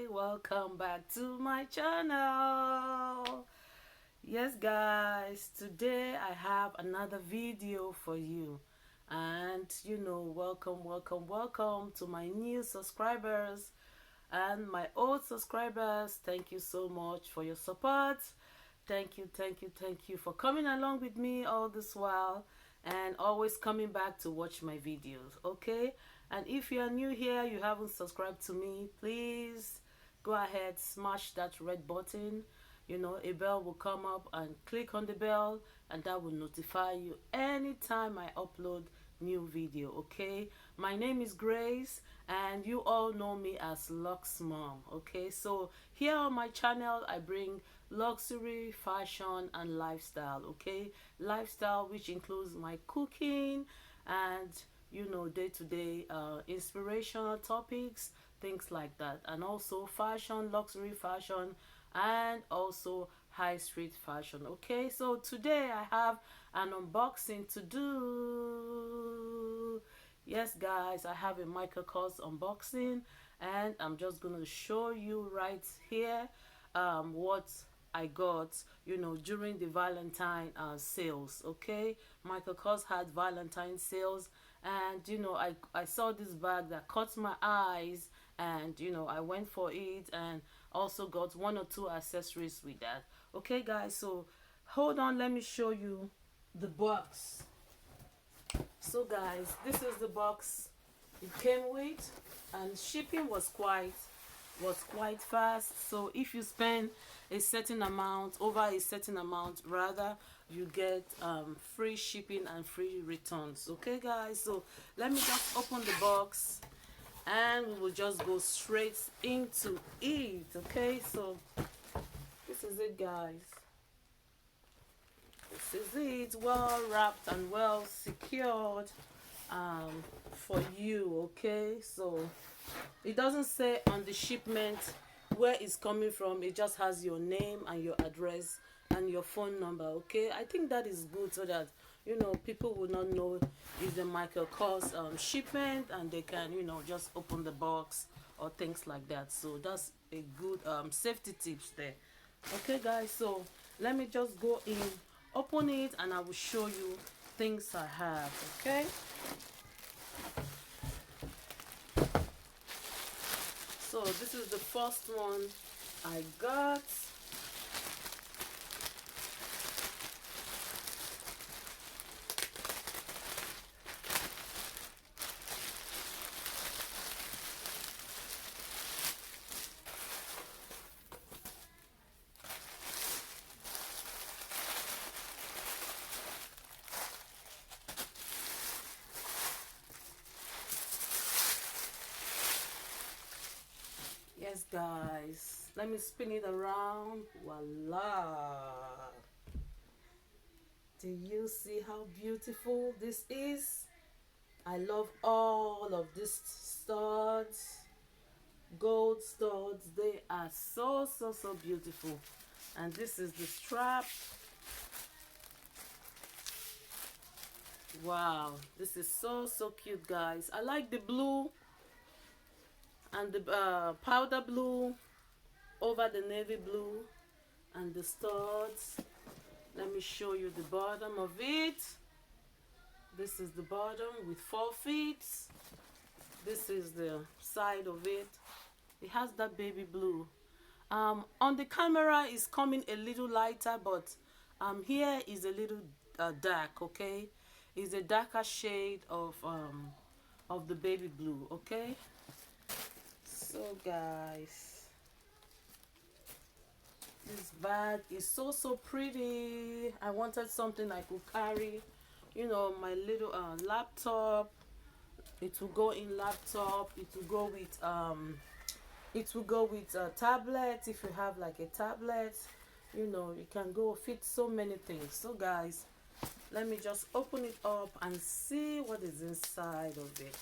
welcome back to my channel. Yes guys, today I have another video for you, and welcome to my new subscribers and my old subscribers. Thank you so much for your support. Thank you for coming along with me all this while and always coming back to watch my videos. Okay, and if you are new here, you haven't subscribed to me, please go ahead, smash that red button. A bell will come up, and click on the bell, and that will notify you anytime I upload new video. Okay, my name is Grace and you all know me as Lux Mom. Okay, so here on my channel I bring luxury, fashion and lifestyle. Okay, lifestyle which includes my cooking and day-to-day inspirational topics, things like that, and also fashion, luxury fashion, and also high street fashion. Okay, so today I have an unboxing to do. Yes guys, I have a Michael Kors unboxing, and I'm just gonna show you right here what I got during the Valentine sales. Okay, Michael Kors had Valentine sales, and I saw this bag that caught my eyes, and I went for it and also got one or two accessories with that. Okay guys, so hold on, let me show you the box. So guys, this is the box it came with, and shipping was quite fast. So if you spend a certain amount, over a certain amount rather, you get free shipping and free returns. Okay guys, so let me just open the box and we will just go straight into it. Okay, so this is it guys. This is it, well wrapped and well secured for you. Okay, so it doesn't say on the shipment where it's coming from, it just has your name and your address and your phone number. Okay, I think that is good, so that people will not know it's the Michael Kors shipment, and they can just open the box or things like that. So that's a good safety tips there. Okay guys, so let me just go in, open it, and I will show you things I have. Okay, so this is the first one I got. Yes guys, let me spin it around. Voila, do you see how beautiful this is? I love all of these studs, gold studs. They are so beautiful. And this is the strap. Wow, this is so cute guys. I like the blue and the powder blue over the navy blue and the studs. Let me show you the bottom of it. This is the bottom with 4 feet. This is the side of it. It has that baby blue. On the camera is coming a little lighter, but here is a little dark. Okay, it's a darker shade of the baby blue. Okay, so guys, this bag is so pretty. I wanted something I could carry, my little laptop. It will go in laptop. It will go with a tablet. If you have like a tablet, you can go fit so many things. So guys, let me just open it up and see what is inside of it.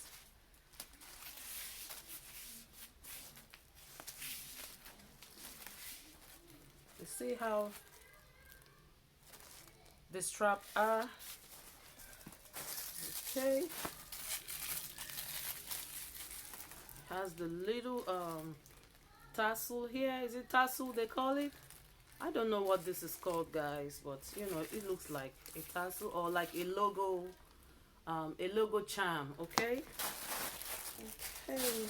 You see how the strap are. Okay, has the little tassel here. Is it tassel they call it? I don't know what this is called, guys, but you know, it looks like a tassel or like a logo charm. Okay. Okay.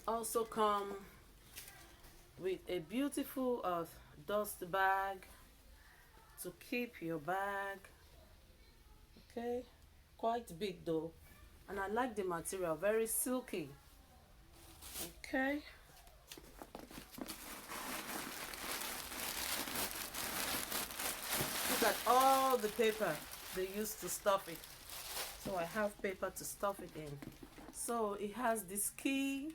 Also come with a beautiful dust bag to keep your bag. Okay, quite big though, and I like the material, very silky. Okay. Look at all the paper they used to stuff it. So I have paper to stuff it in. So it has this key.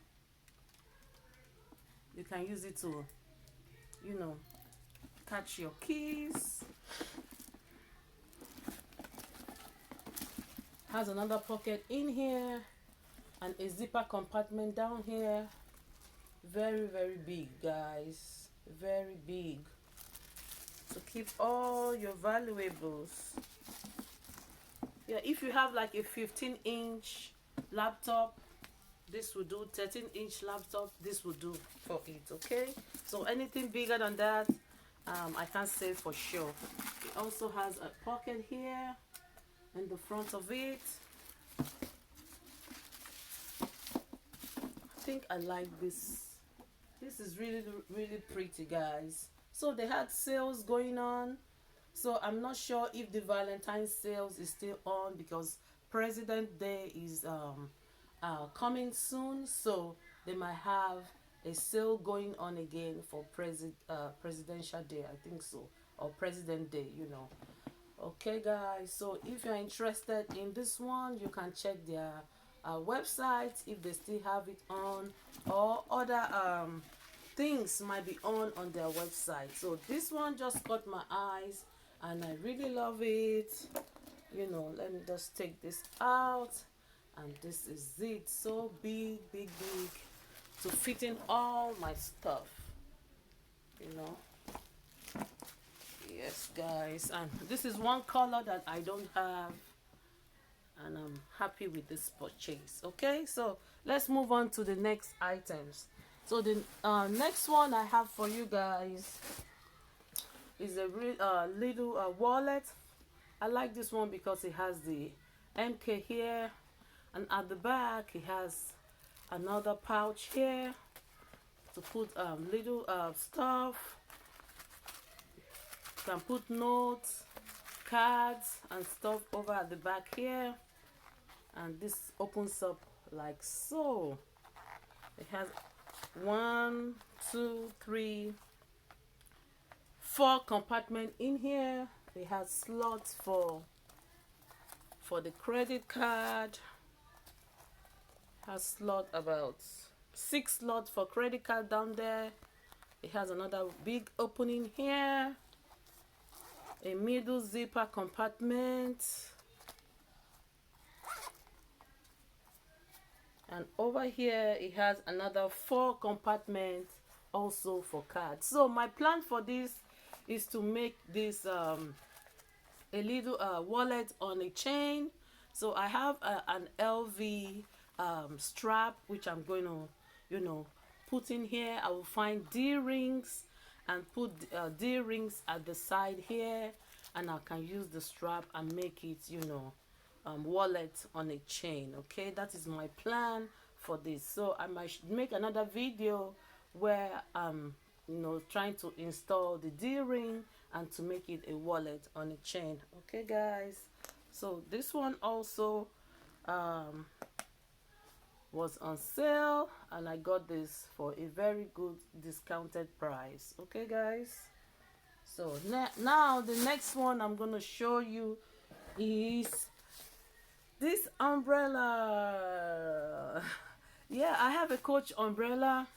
You can use it to, you know, catch your keys. Has another pocket in here and a zipper compartment down here. Very, very big, guys. Very big. To keep all your valuables. Yeah, if you have like a 15-inch laptop, this will do. 13-inch laptop, this will do for it. Okay, so anything bigger than that, I can't say for sure. It also has a pocket here in the front of it. I think I like this. This is really, really pretty, guys. So they had sales going on. So I'm not sure if the Valentine's sales is still on because President Day is coming soon. So they might have a sale going on again for Presidential Day, I think so, or President Day, you know. Okay, guys. So if you're interested in this one, you can check their website if they still have it on, or other things might be on their website. So this one just caught my eyes and I really love it. You know, let me just take this out, and this is it. So big, big, big to fit in all my stuff, you know. Yes, guys, and this is one color that I don't have, and I'm happy with this purchase. Okay, so let's move on to the next items. So the next one I have for you guys is a little wallet. I like this one because it has the MK here, and at the back it has another pouch here to put little stuff. You can put notes, cards and stuff over at the back here, and this opens up like so. It has 1, 2, 3, 4 compartments in here. It has slots for the credit card. Has slot about 6 slots for credit card down there. It has another big opening here, a middle zipper compartment, and over here it has another 4 compartments also for cards. So my plan for this is to make this a little wallet on a chain. So I have an LV strap which I'm going to, you know, put in here. I will find D rings and put D rings at the side here, and I can use the strap and make it, you know, wallet on a chain. Okay, that is my plan for this. So I might make another video where I'm, you know, trying to install the D ring and to make it a wallet on a chain. Okay, guys, so this one also was on sale, and I got this for a very good discounted price. Okay, guys, so now the next one I'm gonna show you is this umbrella. Yeah, I have a Coach umbrella,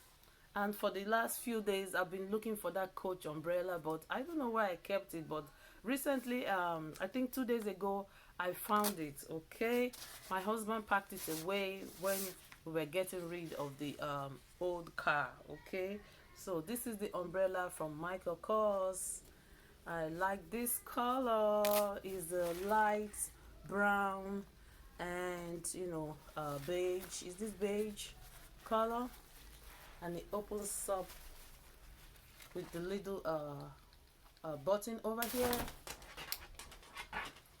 and for the last few days I've been looking for that Coach umbrella, but I don't know where I kept it. But recently, I think 2 days ago, I found it. Okay, my husband packed it away when we were getting rid of the old car. Okay, so this is the umbrella from Michael Kors. I like this color. Is a light brown and, you know, beige. Is this beige color? and it opens up with the little button over here,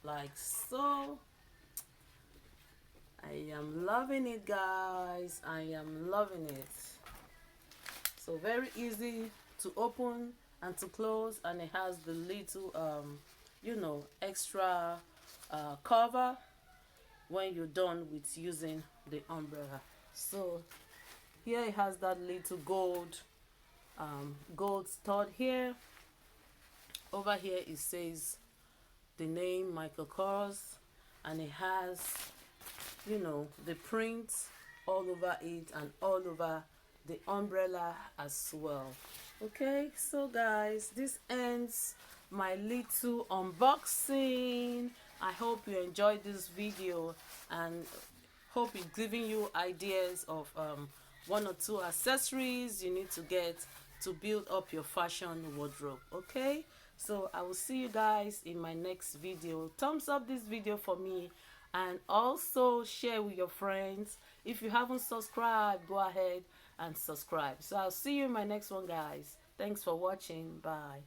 like so. I am loving it, guys. I am loving it. So very easy to open and to close, and it has the little you know, extra cover when you're done with using the umbrella. So here it has that little gold stud here. Over here it says the name Michael Kors, and it has, you know, the print all over it and all over the umbrella as well. Okay, so guys, this ends my little unboxing. I hope you enjoyed this video and hope it's giving you ideas of one or two accessories you need to get to build up your fashion wardrobe. Okay, so I will see you guys in my next video. Thumbs up this video for me, and also share with your friends. If you haven't subscribed, go ahead and subscribe. So I'll see you in my next one, guys. Thanks for watching. Bye.